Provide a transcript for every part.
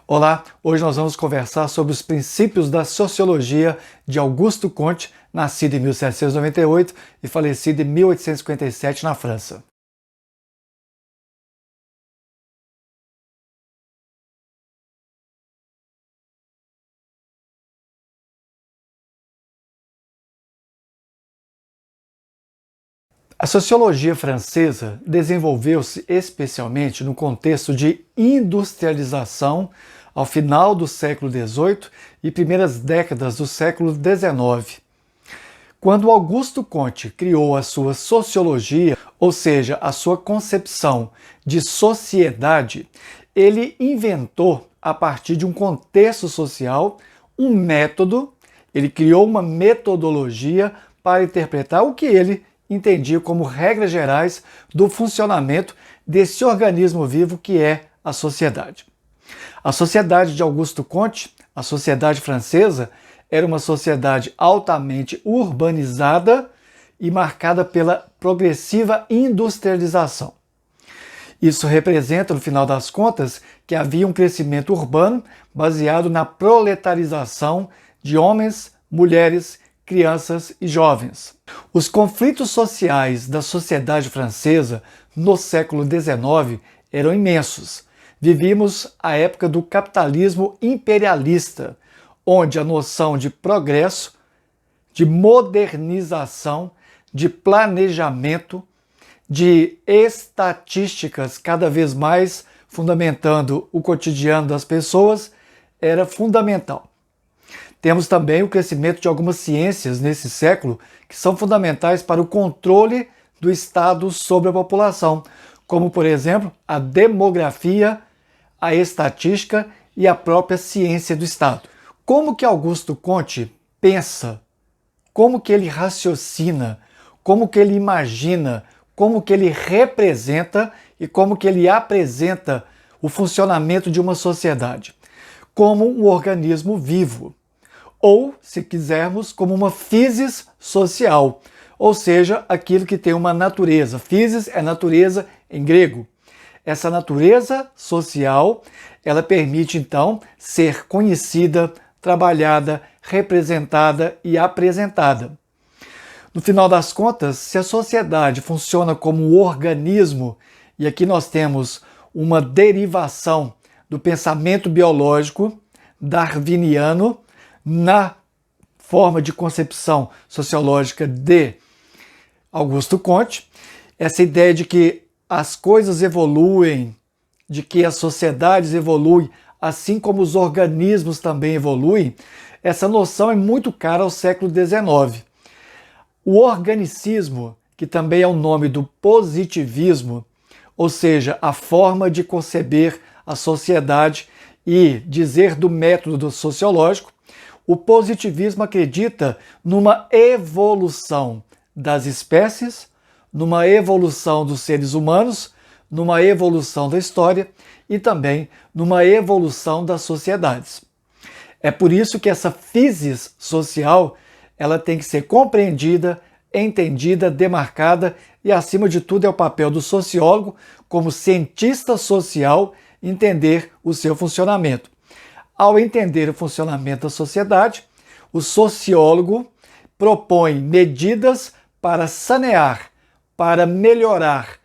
Olá, hoje nós vamos conversar sobre os princípios da sociologia de Auguste Comte, nascido em 1798 e falecido em 1857 na França. A sociologia francesa desenvolveu-se especialmente no contexto de industrialização ao final do século XVIII e primeiras décadas do século XIX. Quando Auguste Comte criou a sua sociologia, ou seja, a sua concepção de sociedade, ele inventou, a partir de um contexto social, um método, ele criou uma metodologia para interpretar o que ele entendia como regras gerais do funcionamento desse organismo vivo que é a sociedade. A sociedade de Auguste Comte, a sociedade francesa, era uma sociedade altamente urbanizada e marcada pela progressiva industrialização. Isso representa, no final das contas, que havia um crescimento urbano baseado na proletarização de homens, mulheres, crianças e jovens. Os conflitos sociais da sociedade francesa no século XIX eram imensos. Vivíamos a época do capitalismo imperialista, onde a noção de progresso, de modernização, de planejamento, de estatísticas cada vez mais fundamentando o cotidiano das pessoas era fundamental. Temos também o crescimento de algumas ciências nesse século que são fundamentais para o controle do Estado sobre a população, como, por exemplo, a demografia, a estatística e a própria ciência do Estado. Como que Auguste Comte pensa? Como que ele raciocina? Como que ele imagina? Como que ele representa e como que ele apresenta o funcionamento de uma sociedade? Como um organismo vivo. Ou, se quisermos, como uma physis social, ou seja, aquilo que tem uma natureza. Physis é natureza em grego. Essa natureza social, ela permite então ser conhecida, trabalhada, representada e apresentada. No final das contas, se a sociedade funciona como um organismo, e aqui nós temos uma derivação do pensamento biológico darwiniano, na forma de concepção sociológica de Auguste Comte, essa ideia de que as coisas evoluem, de que as sociedades evoluem, assim como os organismos também evoluem, essa noção é muito cara ao século XIX. O organicismo, que também é o nome do positivismo, ou seja, a forma de conceber a sociedade e dizer do método sociológico, o positivismo acredita numa evolução das espécies, numa evolução dos seres humanos, numa evolução da história e também numa evolução das sociedades. É por isso que essa physis social ela tem que ser compreendida, entendida, demarcada e, acima de tudo, é o papel do sociólogo, como cientista social, entender o seu funcionamento. Ao entender o funcionamento da sociedade, o sociólogo propõe medidas para sanear, para melhorar,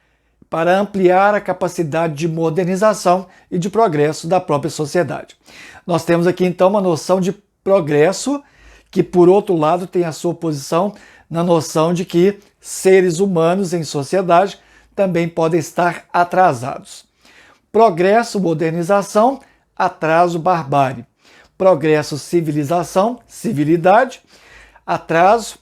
para ampliar a capacidade de modernização e de progresso da própria sociedade. Nós temos aqui então uma noção de progresso que, por outro lado, tem a sua posição na noção de que seres humanos em sociedade também podem estar atrasados. Progresso, modernização, atraso, barbárie. Progresso, civilização, civilidade. Atraso,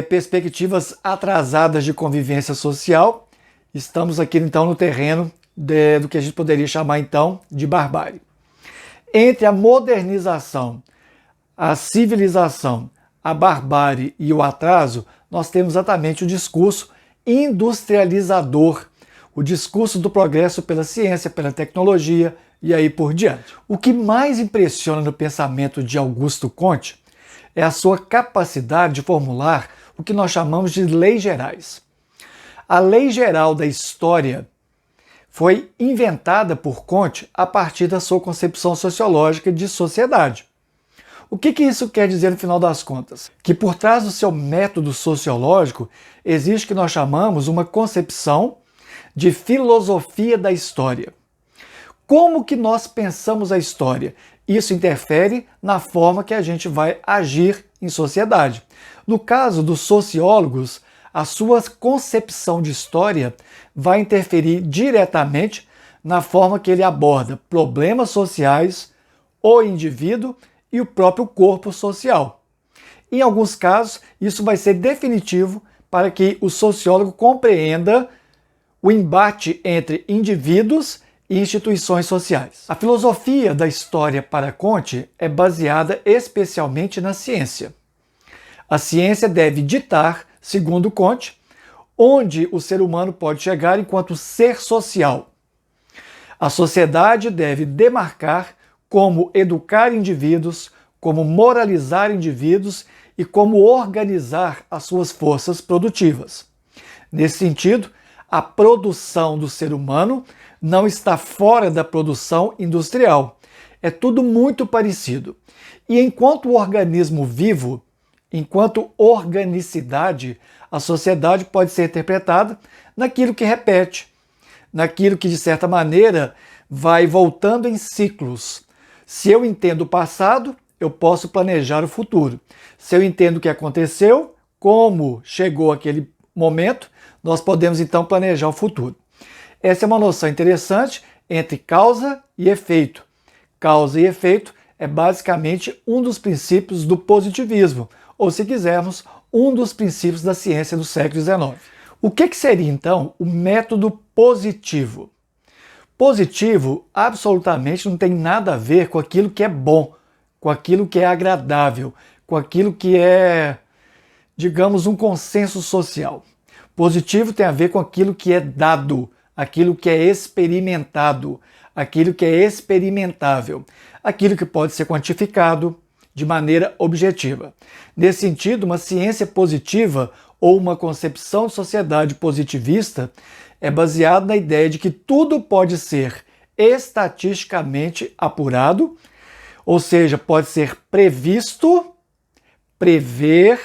perspectivas atrasadas de convivência social. Estamos aqui então no terreno do que a gente poderia chamar então de barbárie. Entre a modernização, a civilização, a barbárie e o atraso, nós temos exatamente o discurso industrializador, o discurso do progresso pela ciência, pela tecnologia e aí por diante. O que mais impressiona no pensamento de Auguste Comte é a sua capacidade de formular o que nós chamamos de leis gerais. A lei geral da história foi inventada por Comte a partir da sua concepção sociológica de sociedade. O que isso quer dizer no final das contas? Que por trás do seu método sociológico existe o que nós chamamos uma concepção de filosofia da história. Como que nós pensamos a história? Isso interfere na forma que a gente vai agir em sociedade. No caso dos sociólogos, a sua concepção de história vai interferir diretamente na forma que ele aborda problemas sociais, o indivíduo e o próprio corpo social. Em alguns casos, isso vai ser definitivo para que o sociólogo compreenda o embate entre indivíduos e instituições sociais. A filosofia da história para Comte é baseada especialmente na ciência. A ciência deve ditar, segundo Comte, onde o ser humano pode chegar enquanto ser social. A sociedade deve demarcar como educar indivíduos, como moralizar indivíduos e como organizar as suas forças produtivas. Nesse sentido, a produção do ser humano não está fora da produção industrial. É tudo muito parecido. E enquanto organismo vivo, enquanto organicidade, a sociedade pode ser interpretada naquilo que repete, naquilo que, de certa maneira, vai voltando em ciclos. Se eu entendo o passado, eu posso planejar o futuro. Se eu entendo o que aconteceu, como chegou aquele momento, nós podemos então planejar o futuro. Essa é uma noção interessante entre causa e efeito. Causa e efeito é basicamente um dos princípios do positivismo, ou, se quisermos, um dos princípios da ciência do século XIX. O que seria então o método positivo? Positivo absolutamente não tem nada a ver com aquilo que é bom, com aquilo que é agradável, com aquilo que é, digamos, um consenso social. Positivo tem a ver com aquilo que é dado, aquilo que é experimentado, aquilo que é experimentável, aquilo que pode ser quantificado de maneira objetiva. Nesse sentido, uma ciência positiva ou uma concepção de sociedade positivista é baseada na ideia de que tudo pode ser estatisticamente apurado, ou seja, pode ser previsto, prever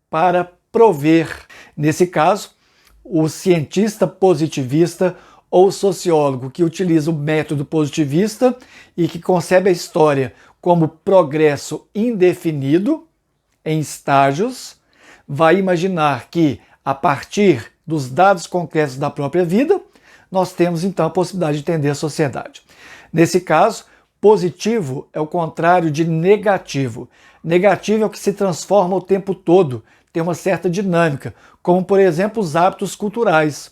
para prover. Nesse caso, o cientista positivista ou sociólogo que utiliza o método positivista e que concebe a história como progresso indefinido, em estágios, vai imaginar que, a partir dos dados concretos da própria vida, nós temos então a possibilidade de entender a sociedade. Nesse caso, positivo é o contrário de negativo. Negativo é o que se transforma o tempo todo, tem uma certa dinâmica, como, por exemplo, os hábitos culturais,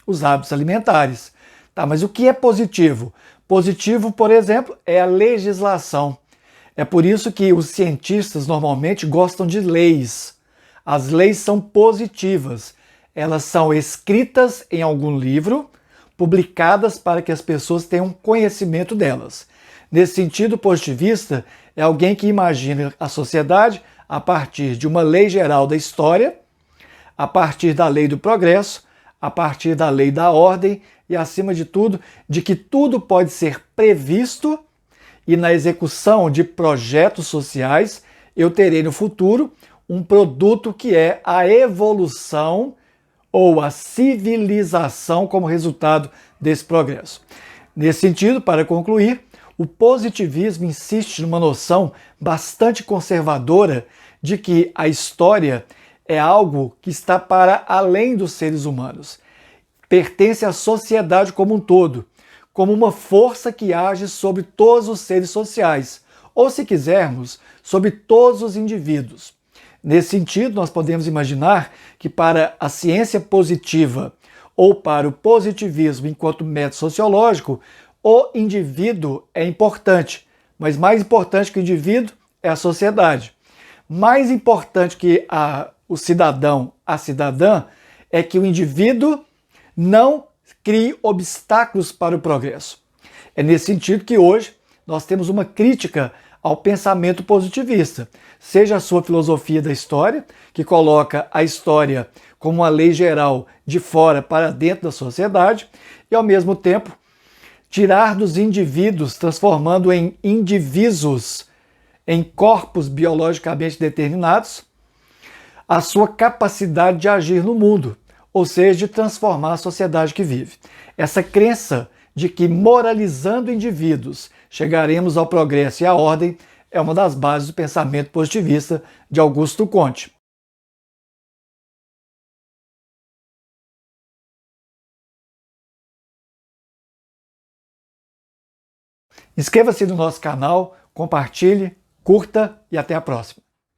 os hábitos alimentares. Tá, mas o que é positivo? Positivo, por exemplo, é a legislação. É por isso que os cientistas normalmente gostam de leis. As leis são positivas. Elas são escritas em algum livro, publicadas para que as pessoas tenham conhecimento delas. Nesse sentido, positivista é alguém que imagina a sociedade a partir de uma lei geral da história, a partir da lei do progresso, a partir da lei da ordem e, acima de tudo, de que tudo pode ser previsto e na execução de projetos sociais eu terei no futuro um produto que é a evolução ou a civilização como resultado desse progresso. Nesse sentido, para concluir, o positivismo insiste numa noção bastante conservadora de que a história é algo que está para além dos seres humanos. Pertence à sociedade como um todo, como uma força que age sobre todos os seres sociais, ou, se quisermos, sobre todos os indivíduos. Nesse sentido, nós podemos imaginar que para a ciência positiva ou para o positivismo enquanto método sociológico, o indivíduo é importante, mas mais importante que o indivíduo é a sociedade. Mais importante que o cidadão, a cidadã, é que o indivíduo não crie obstáculos para o progresso. É nesse sentido que hoje nós temos uma crítica ao pensamento positivista, seja a sua filosofia da história, que coloca a história como uma lei geral de fora para dentro da sociedade, e ao mesmo tempo tirar dos indivíduos, transformando em indivíduos, em corpos biologicamente determinados, a sua capacidade de agir no mundo, ou seja, de transformar a sociedade que vive. Essa crença de que moralizando indivíduos chegaremos ao progresso e à ordem é uma das bases do pensamento positivista de Augusto Comte. Inscreva-se no nosso canal, compartilhe, curta e até a próxima.